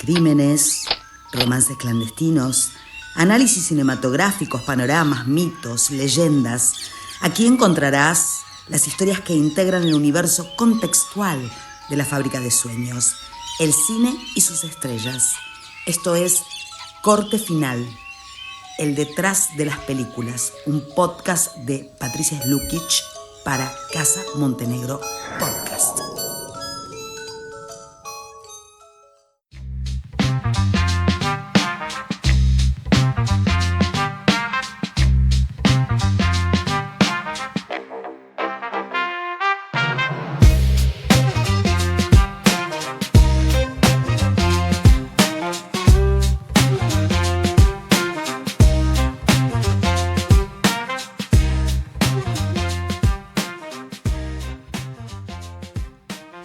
crímenes, romances clandestinos, análisis cinematográficos, panoramas, mitos, leyendas. Aquí encontrarás las historias que integran el universo contextual de la fábrica de sueños, el cine y sus estrellas. Esto es Corte Final, el detrás de las películas, un podcast de Patricia Slukic para Casa Montenegro Podcast.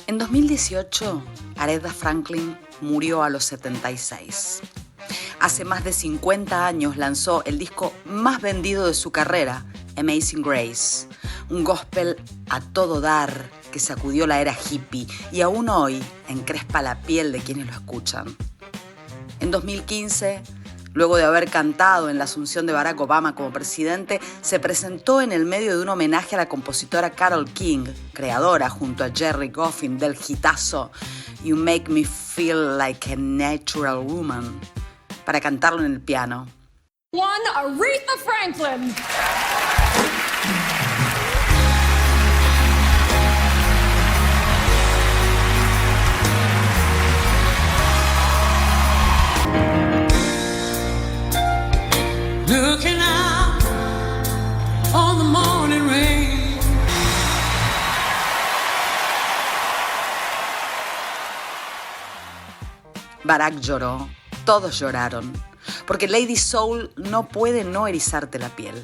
En 2018, Aretha Franklin murió a los 76. Hace más de 50 años lanzó el disco más vendido de su carrera, Amazing Grace, un gospel a todo dar que sacudió la era hippie y aún hoy encrespa la piel de quienes lo escuchan. En 2015, luego de haber cantado en la asunción de Barack Obama como presidente, se presentó en el medio de un homenaje a la compositora Carole King, creadora junto a Gerry Goffin del hitazo You Make Me Feel Like a Natural Woman, para cantarlo en el piano. One Aretha Franklin. Looking out on the morning rain. Barack lloró, todos lloraron, porque Lady Soul no puede no erizarte la piel.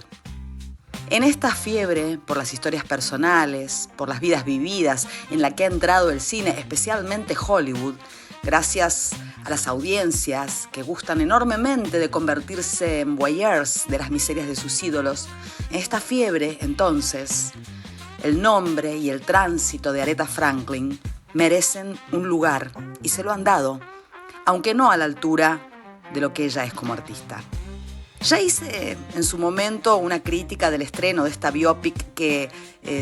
En esta fiebre por las historias personales, por las vidas vividas en la que ha entrado el cine, especialmente Hollywood, gracias a las audiencias que gustan enormemente de convertirse en voyeurs de las miserias de sus ídolos, en esta fiebre, entonces, el nombre y el tránsito de Aretha Franklin merecen un lugar y se lo han dado, aunque no a la altura de lo que ella es como artista. Ya hice en su momento una crítica del estreno de esta biopic que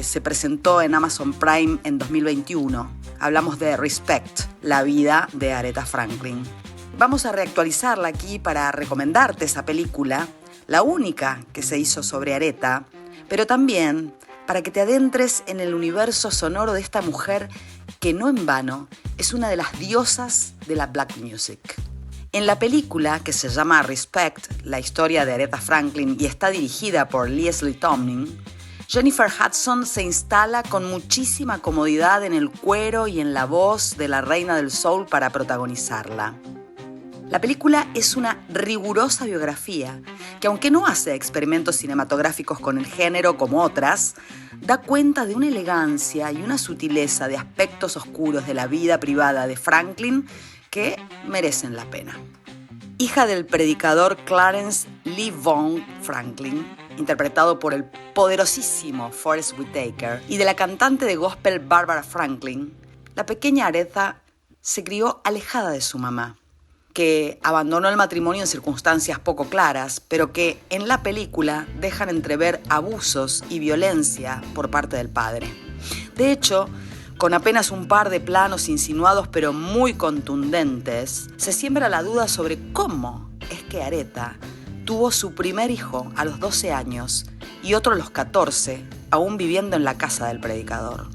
se presentó en Amazon Prime en 2021. Hablamos de Respect, la vida de Aretha Franklin. Vamos a reactualizarla aquí para recomendarte esa película, la única que se hizo sobre Aretha, pero también para que te adentres en el universo sonoro de esta mujer que no en vano es una de las diosas de la black music. En la película, que se llama Respect, la historia de Aretha Franklin y está dirigida por Leslie Tomlin, Jennifer Hudson se instala con muchísima comodidad en el cuero y en la voz de la reina del soul para protagonizarla. La película es una rigurosa biografía que, aunque no hace experimentos cinematográficos con el género como otras, da cuenta de una elegancia y una sutileza de aspectos oscuros de la vida privada de Franklin que merecen la pena. Hija del predicador Clarence Lee Vaughan Franklin, interpretado por el poderosísimo Forest Whitaker, y de la cantante de gospel Barbara Franklin, la pequeña Aretha se crió alejada de su mamá, que abandonó el matrimonio en circunstancias poco claras, pero que en la película dejan entrever abusos y violencia por parte del padre. De hecho, con apenas un par de planos insinuados pero muy contundentes, se siembra la duda sobre cómo es que Aretha tuvo su primer hijo a los 12 años y otro a los 14, aún viviendo en la casa del predicador.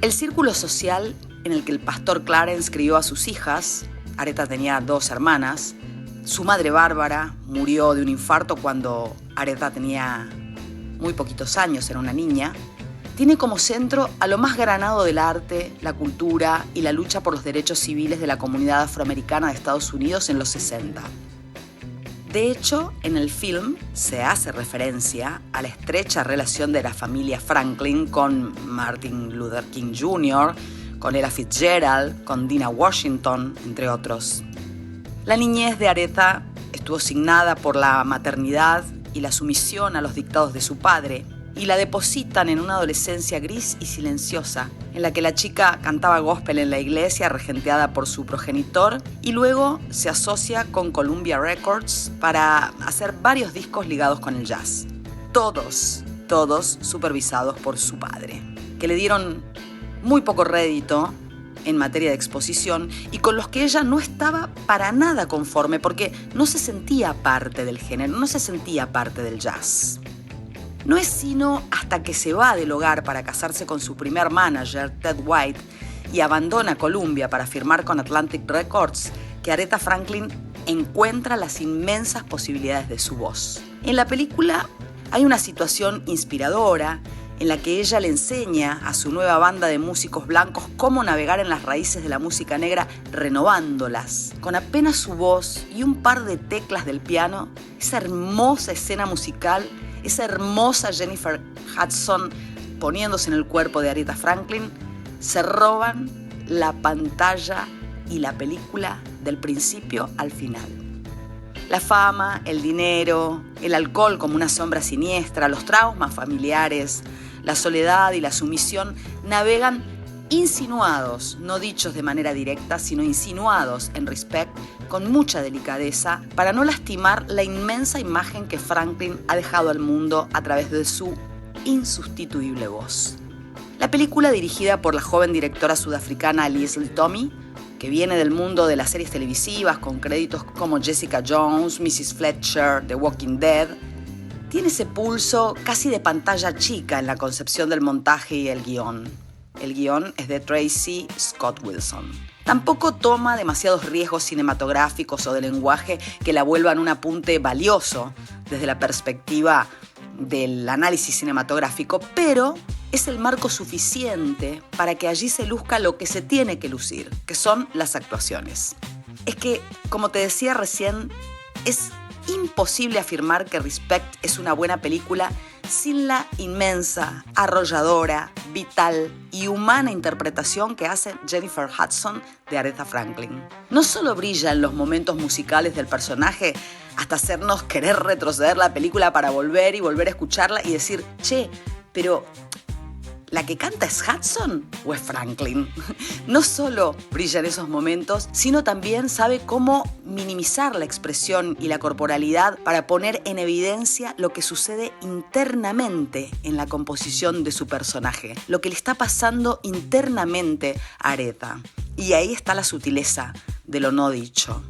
El círculo social en el que el pastor Clarence crió a sus hijas, Aretha tenía 2 hermanas, su madre Bárbara murió de un infarto cuando Aretha tenía muy poquitos años, era una niña, tiene como centro a lo más granado del arte, la cultura y la lucha por los derechos civiles de la comunidad afroamericana de Estados Unidos en los 60. De hecho, en el film se hace referencia a la estrecha relación de la familia Franklin con Martin Luther King Jr., con Ella Fitzgerald, con Dinah Washington, entre otros. La niñez de Aretha estuvo signada por la maternidad y la sumisión a los dictados de su padre, y la depositan en una adolescencia gris y silenciosa, en la que la chica cantaba gospel en la iglesia regenteada por su progenitor y luego se asocia con Columbia Records para hacer varios discos ligados con el jazz. Todos supervisados por su padre, que le dieron muy poco rédito en materia de exposición y con los que ella no estaba para nada conforme porque no se sentía parte del género, no se sentía parte del jazz. No es sino hasta que se va del hogar para casarse con su primer manager, Ted White, y abandona Columbia para firmar con Atlantic Records, que Aretha Franklin encuentra las inmensas posibilidades de su voz. En la película hay una situación inspiradora en la que ella le enseña a su nueva banda de músicos blancos cómo navegar en las raíces de la música negra, renovándolas. Con apenas su voz y un par de teclas del piano, esa hermosa escena musical, esa hermosa Jennifer Hudson poniéndose en el cuerpo de Aretha Franklin, se roban la pantalla y la película del principio al final. La fama, el dinero, el alcohol como una sombra siniestra, los traumas familiares, la soledad y la sumisión navegan insinuados, no dichos de manera directa, sino insinuados en Respect con mucha delicadeza para no lastimar la inmensa imagen que Franklin ha dejado al mundo a través de su insustituible voz. La película, dirigida por la joven directora sudafricana Leslie Tomei, que viene del mundo de las series televisivas con créditos como Jessica Jones, Mrs. Fletcher, The Walking Dead, tiene ese pulso casi de pantalla chica en la concepción del montaje y el guión. El guión es de Tracy Scott Wilson. Tampoco toma demasiados riesgos cinematográficos o de lenguaje que la vuelvan un apunte valioso desde la perspectiva del análisis cinematográfico, pero es el marco suficiente para que allí se luzca lo que se tiene que lucir, que son las actuaciones. Es que, como te decía recién, es imposible afirmar que Respect es una buena película sin la inmensa, arrolladora, vital y humana interpretación que hace Jennifer Hudson de Aretha Franklin. No solo brilla en los momentos musicales del personaje hasta hacernos querer retroceder la película para volver a escucharla y decir, che, pero ¿la que canta es Hudson o es Franklin? No solo brilla en esos momentos, sino también sabe cómo minimizar la expresión y la corporalidad para poner en evidencia lo que sucede internamente en la composición de su personaje, lo que le está pasando internamente a Aretha. Y ahí está la sutileza de lo no dicho.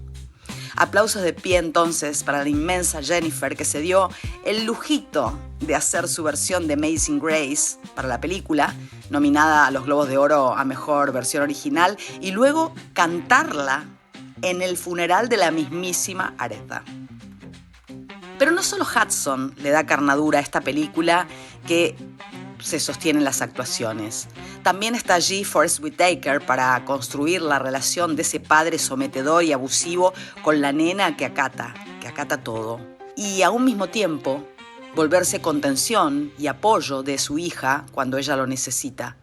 Aplausos de pie entonces para la inmensa Jennifer, que se dio el lujito de hacer su versión de Amazing Grace para la película, nominada a los Globos de Oro a Mejor Versión Original, y luego cantarla en el funeral de la mismísima Aretha. Pero no solo Hudson le da carnadura a esta película que se sostiene en las actuaciones. También está allí Forest Whitaker para construir la relación de ese padre sometedor y abusivo con la nena que acata todo. Y a un mismo tiempo, volverse contención y apoyo de su hija cuando ella lo necesita.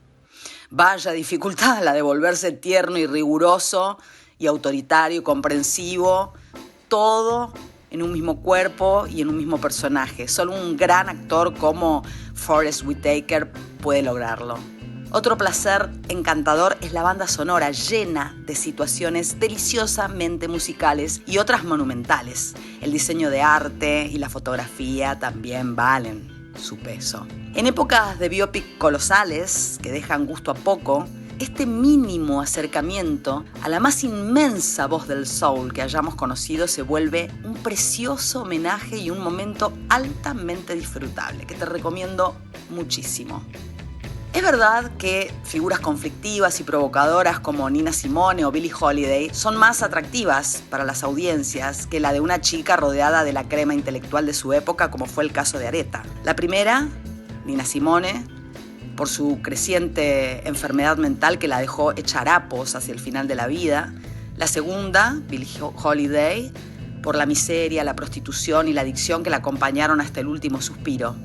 Vaya dificultad la de volverse tierno y riguroso y autoritario y comprensivo, todo en un mismo cuerpo y en un mismo personaje. Solo un gran actor como Forest Whitaker puede lograrlo. Otro placer encantador es la banda sonora llena de situaciones deliciosamente musicales y otras monumentales. El diseño de arte y la fotografía también valen su peso. En épocas de biopic colosales que dejan gusto a poco, este mínimo acercamiento a la más inmensa voz del soul que hayamos conocido se vuelve un precioso homenaje y un momento altamente disfrutable que te recomiendo muchísimo. Es verdad que figuras conflictivas y provocadoras como Nina Simone o Billie Holiday son más atractivas para las audiencias que la de una chica rodeada de la crema intelectual de su época, como fue el caso de Aretha. La primera, Nina Simone, por su creciente enfermedad mental que la dejó hecha harapos hacia el final de la vida. La segunda, Billie Holiday, por la miseria, la prostitución y la adicción que la acompañaron hasta el último suspiro.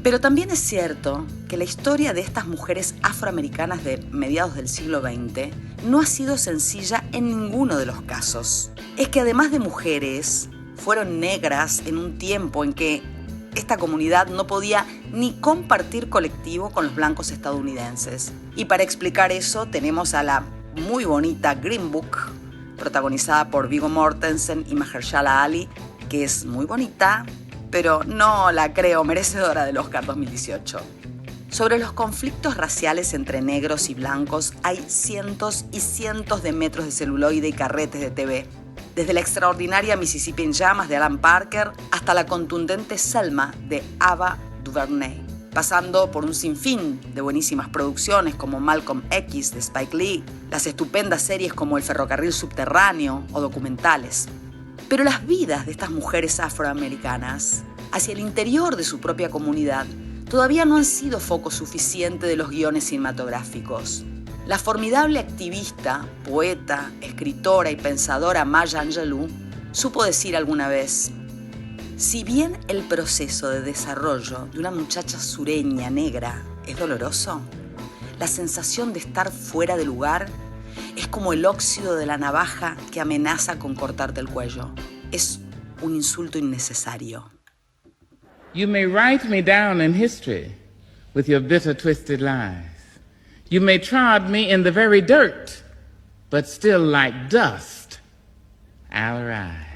Pero también es cierto que la historia de estas mujeres afroamericanas de mediados del siglo XX no ha sido sencilla en ninguno de los casos. Es que además de mujeres, fueron negras en un tiempo en que esta comunidad no podía ni compartir colectivo con los blancos estadounidenses. Y para explicar eso tenemos a la muy bonita Green Book, protagonizada por Viggo Mortensen y Mahershala Ali, que es muy bonita, pero no la creo merecedora del Oscar 2018. Sobre los conflictos raciales entre negros y blancos hay cientos y cientos de metros de celuloide y carretes de TV, desde la extraordinaria Mississippi en llamas de Alan Parker hasta la contundente Selma de Ava DuVernay, pasando por un sinfín de buenísimas producciones como Malcolm X de Spike Lee, las estupendas series como El ferrocarril subterráneo o documentales. Pero las vidas de estas mujeres afroamericanas, hacia el interior de su propia comunidad, todavía no han sido foco suficiente de los guiones cinematográficos. La formidable activista, poeta, escritora y pensadora Maya Angelou supo decir alguna vez: si bien el proceso de desarrollo de una muchacha sureña negra es doloroso, la sensación de estar fuera de lugar es como el óxido de la navaja que amenaza con cortarte el cuello. Es un insulto innecesario. You may write me down in history with your bitter, twisted lies. You may trod me in the very dirt, but still like dust, I'll rise.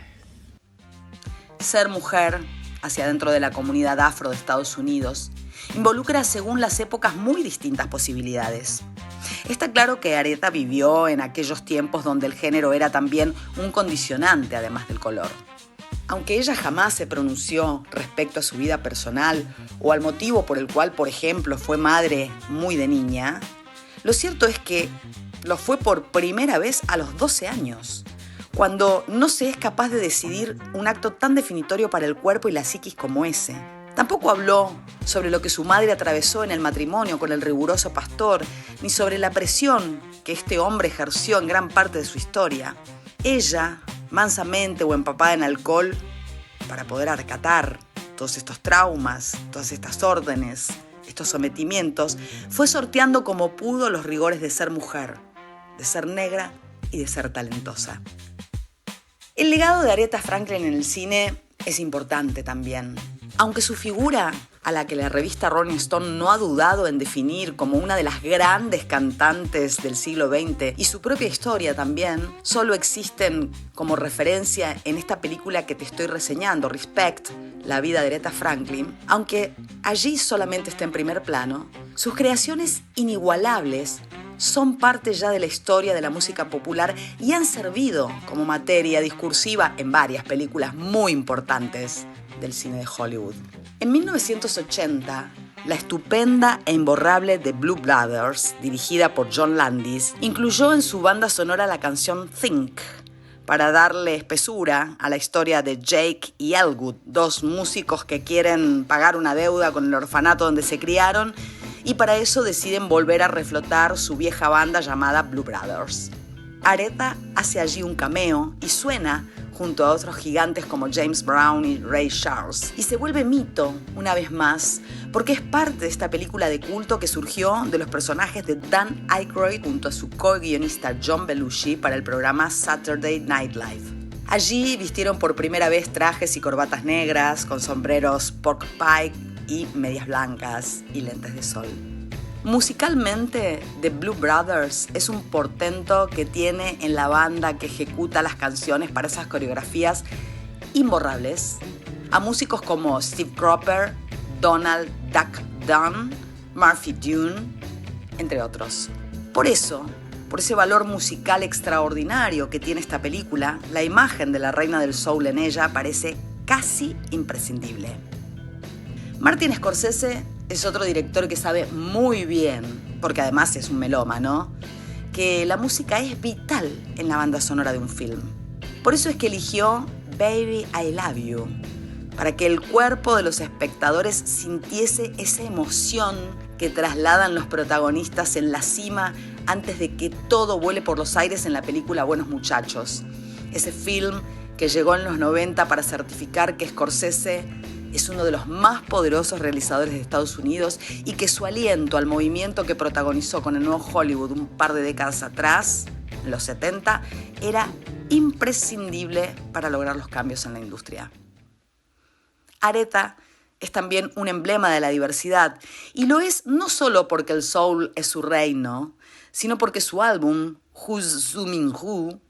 Ser mujer hacia dentro de la comunidad afro de Estados Unidos involucra, según las épocas, muy distintas posibilidades. Está claro que Aretha vivió en aquellos tiempos donde el género era también un condicionante, además del color. Aunque ella jamás se pronunció respecto a su vida personal o al motivo por el cual, por ejemplo, fue madre muy de niña, lo cierto es que lo fue por primera vez a los 12 años, cuando no se es capaz de decidir un acto tan definitorio para el cuerpo y la psiquis como ese. Tampoco habló sobre lo que su madre atravesó en el matrimonio con el riguroso pastor, ni sobre la presión que este hombre ejerció en gran parte de su historia. Ella, mansamente o empapada en alcohol, para poder acatar todos estos traumas, todas estas órdenes, estos sometimientos, fue sorteando como pudo los rigores de ser mujer, de ser negra y de ser talentosa. El legado de Aretha Franklin en el cine es importante también. Aunque su figura, a la que la revista Rolling Stone no ha dudado en definir como una de las grandes cantantes del siglo XX, y su propia historia también, solo existen como referencia en esta película que te estoy reseñando, Respect, la vida de Aretha Franklin, aunque allí solamente está en primer plano, sus creaciones inigualables son parte ya de la historia de la música popular y han servido como materia discursiva en varias películas muy importantes del cine de Hollywood. En 1980, la estupenda e imborrable The Blue Brothers, dirigida por John Landis, incluyó en su banda sonora la canción Think, para darle espesura a la historia de Jake y Elwood, dos músicos que quieren pagar una deuda con el orfanato donde se criaron, y para eso deciden volver a reflotar su vieja banda llamada Blue Brothers. Aretha hace allí un cameo y suena junto a otros gigantes como James Brown y Ray Charles, y se vuelve mito una vez más porque es parte de esta película de culto que surgió de los personajes de Dan Aykroyd junto a su co-guionista John Belushi para el programa Saturday Night Live. Allí vistieron por primera vez trajes y corbatas negras con sombreros pork pie y medias blancas y lentes de sol. Musicalmente, The Blue Brothers es un portento que tiene en la banda que ejecuta las canciones para esas coreografías imborrables a músicos como Steve Cropper, Donald Duck Dunn, Murphy Dunne, entre otros. Por ese valor musical extraordinario que tiene esta película, la imagen de la reina del soul en ella parece casi imprescindible. Martin Scorsese es otro director que sabe muy bien, porque además es un melómano, que la música es vital en la banda sonora de un film. Por eso es que eligió Baby I Love You, para que el cuerpo de los espectadores sintiese esa emoción que trasladan los protagonistas en la cima antes de que todo vuele por los aires en la película Buenos Muchachos. Ese film que llegó en los 90 para certificar que Scorsese es uno de los más poderosos realizadores de Estados Unidos y que su aliento al movimiento que protagonizó con el nuevo Hollywood un par de décadas atrás, en los 70, era imprescindible para lograr los cambios en la industria. Aretha es también un emblema de la diversidad, y lo es no solo porque el soul es su reino, sino porque su álbum, Who's Zooming Who,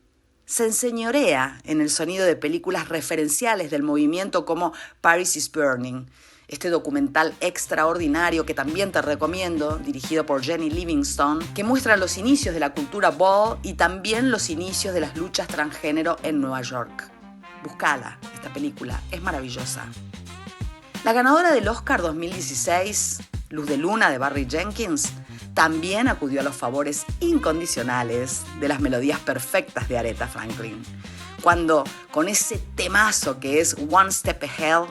se enseñorea en el sonido de películas referenciales del movimiento como Paris is Burning, este documental extraordinario que también te recomiendo, dirigido por Jenny Livingston, que muestra los inicios de la cultura ball y también los inicios de las luchas transgénero en Nueva York. Búscala, esta película, es maravillosa. La ganadora del Oscar 2016, Luz de Luna de Barry Jenkins, también acudió a los favores incondicionales de las melodías perfectas de Aretha Franklin, cuando con ese temazo que es One Step Ahead,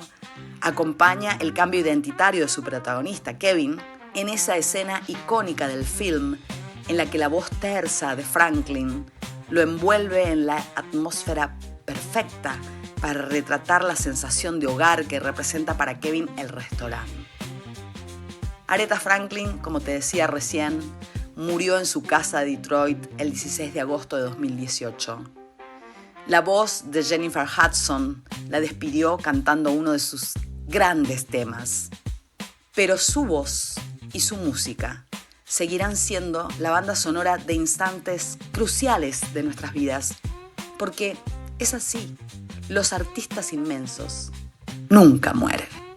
acompaña el cambio identitario de su protagonista, Kevin, en esa escena icónica del film en la que la voz tersa de Franklin lo envuelve en la atmósfera perfecta para retratar la sensación de hogar que representa para Kevin el restaurante. Aretha Franklin, como te decía recién, murió en su casa de Detroit el 16 de agosto de 2018. La voz de Jennifer Hudson la despidió cantando uno de sus grandes temas. Pero su voz y su música seguirán siendo la banda sonora de instantes cruciales de nuestras vidas, porque es así, los artistas inmensos nunca mueren.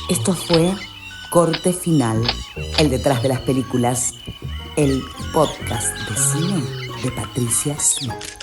Esto fue Corte Final, el detrás de las películas, el podcast de cine de Patricia Smith.